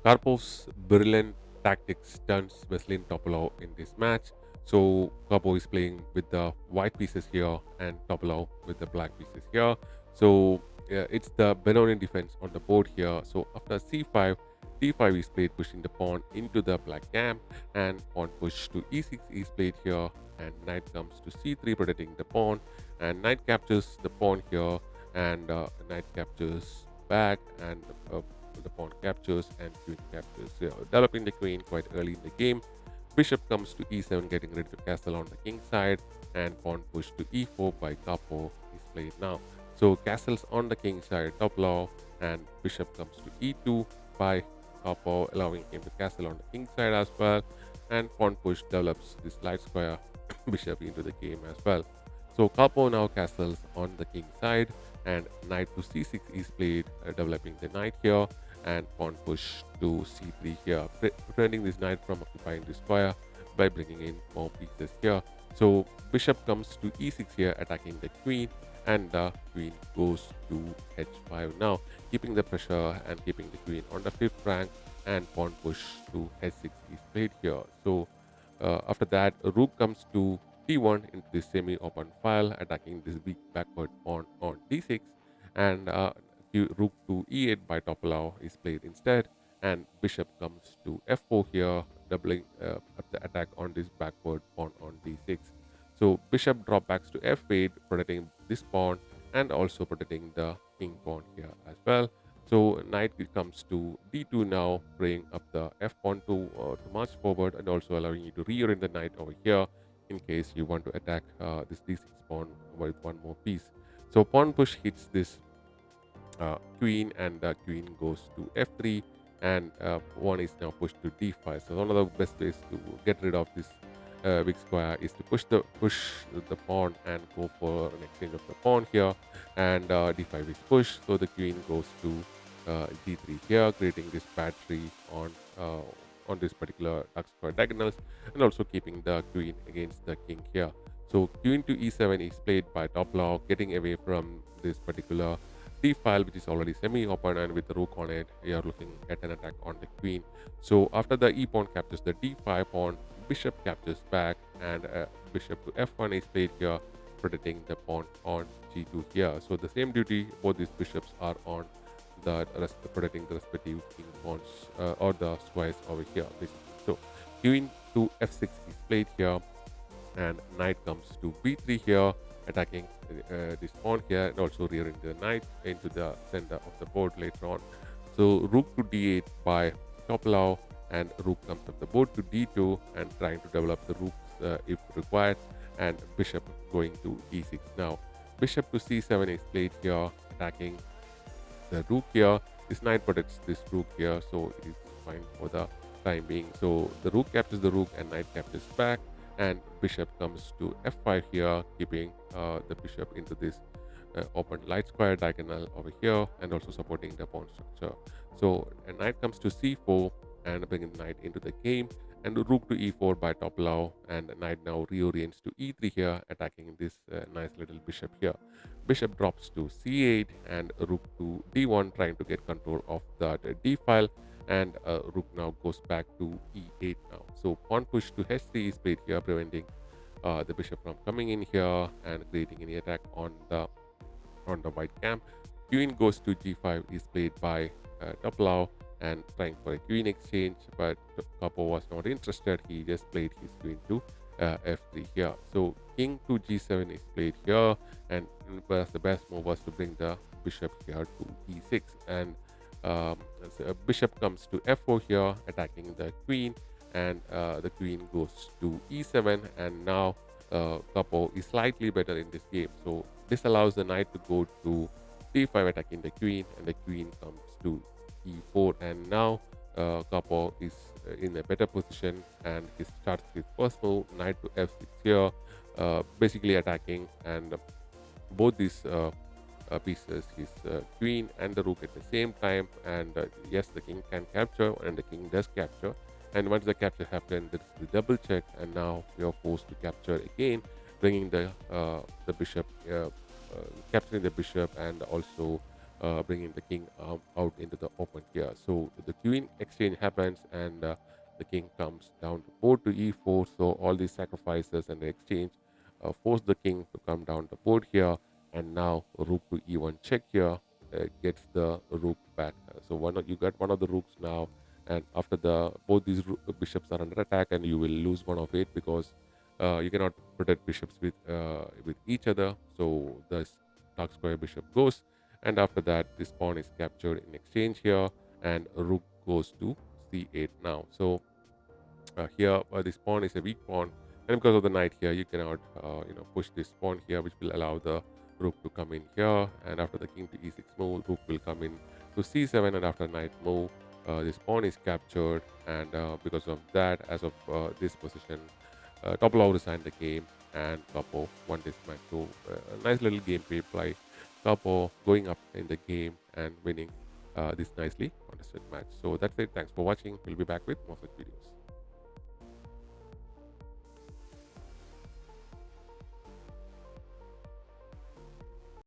Karpov's brilliant tactics stunts Veselin Topalov in this match. So Karpov is playing with the white pieces here and Topalov with the black pieces here. So it's the Benoni defense on the board here. So after c5, d5 is played, pushing the pawn into the black camp, and pawn push to e6 is played here, and knight comes to c3, protecting the pawn, and knight captures the pawn here, and knight captures back, and the pawn captures and queen captures. Developing the queen quite early in the game. Bishop comes to e7, getting ready to castle on the king side, and pawn push to e4 by Karpov is played now. So castles on the king side, top law, and bishop comes to e2 by Karpov, allowing him to castle on the king side as well. And pawn push develops this light square bishop into the game as well. So Karpov now castles on the king side, and knight to c6 is played, developing the knight here, and pawn push to c3 here, preventing this knight from occupying the square by bringing in more pieces here. So bishop comes to e6 here, attacking the queen, and the queen goes to h5 now, keeping the pressure and keeping the queen on the fifth rank, and pawn push to h6 is played here. So after that, rook comes to d1 into the semi-open file, attacking this weak backward pawn on d6, and rook to e8 by Topalov is played instead, and bishop comes to f4 here, doubling up the attack on this backward pawn on d6. So bishop drop backs to f8, protecting this pawn and also protecting the king pawn here as well. So knight comes to d2 now, bringing up the f pawn to march forward, and also allowing you to reorient the knight over here in case you want to attack this d6 pawn with one more piece. So pawn push hits this queen, and the queen goes to f3, and pawn is now pushed to d5. So one of the best ways to get rid of this big square is to push the pawn and go for an exchange of the pawn here, and d5 is pushed, so the queen goes to d3 here, creating this battery on this particular dark square diagonals, and also keeping the queen against the king here. So queen to e7 is played by Topalov, getting away from this particular d file, which is already semi-open, and with the rook on it, you are looking at an attack on the queen. So after the e pawn captures the d5 pawn, bishop captures back, and bishop to f1 is played here, protecting the pawn on g2 here. So the same duty, both these bishops are on the protecting the respective king pawns or the squares over here, basically. So queen to f6 is played here, and knight comes to b3 here, attacking this pawn here, and also rearing the knight into the center of the board later on. So rook to d8 by Topalov, and rook comes up the board to d2, and trying to develop the rooks if required, and bishop going to e6 now. Bishop to c7 is played here, attacking the rook here. This knight protects this rook here, so it is fine for the time being. So the rook captures the rook, and knight captures back, and bishop comes to f5 here, keeping the bishop into this open light square diagonal over here, and also supporting the pawn structure. So a knight comes to c4, and bringing knight into the game, and rook to e4 by Topalov, and knight now reorients to e3 here, attacking this nice little bishop here. Bishop drops to c8, and rook to d1, trying to get control of that d file, and rook now goes back to e8 now. So pawn push to h3 is played here, preventing the bishop from coming in here and creating any attack on the white camp. Queen goes to g5 is played by Topalov, and trying for a queen exchange, but Karpov was not interested. He just played his queen to f3 here. So king to g7 is played here, and the best move was to bring the bishop here to e6, and so bishop comes to f4 here, attacking the queen, and the queen goes to e7, and now Karpov is slightly better in this game. So this allows the knight to go to d5, attacking the queen, and the queen comes to e4, and now Karpov is in a better position, and he starts his first move, knight to f6 here, basically attacking, and both these pieces, his queen and the rook at the same time, and yes, the king can capture, and the king does capture, and once the capture happens, there is the double check, and now we are forced to capture again, bringing the bishop, capturing the bishop, and also bringing the king out into the open here. So the queen exchange happens, and the king comes down to board to e4. So all these sacrifices and the exchange force the king to come down the board here, and now rook to e1 check here gets the rook back. So you got one of the rooks now, and after both these bishops are under attack, and you will lose one of it because you cannot protect bishops with each other. So the dark square bishop goes, and after that this pawn is captured in exchange here, and rook goes to c8 now. So here this pawn is a weak pawn, and because of the knight here you cannot push this pawn here, which will allow the rook to come in here. And after the king to e6 move, rook will come in to c7, and after knight move, this pawn is captured. And because of that, as of this position, Topalov resigned the game, and Karpov won this match. So a nice little gameplay by Karpov, going up in the game and winning this nicely contested match. So that's it. Thanks for watching. We'll be back with more such videos.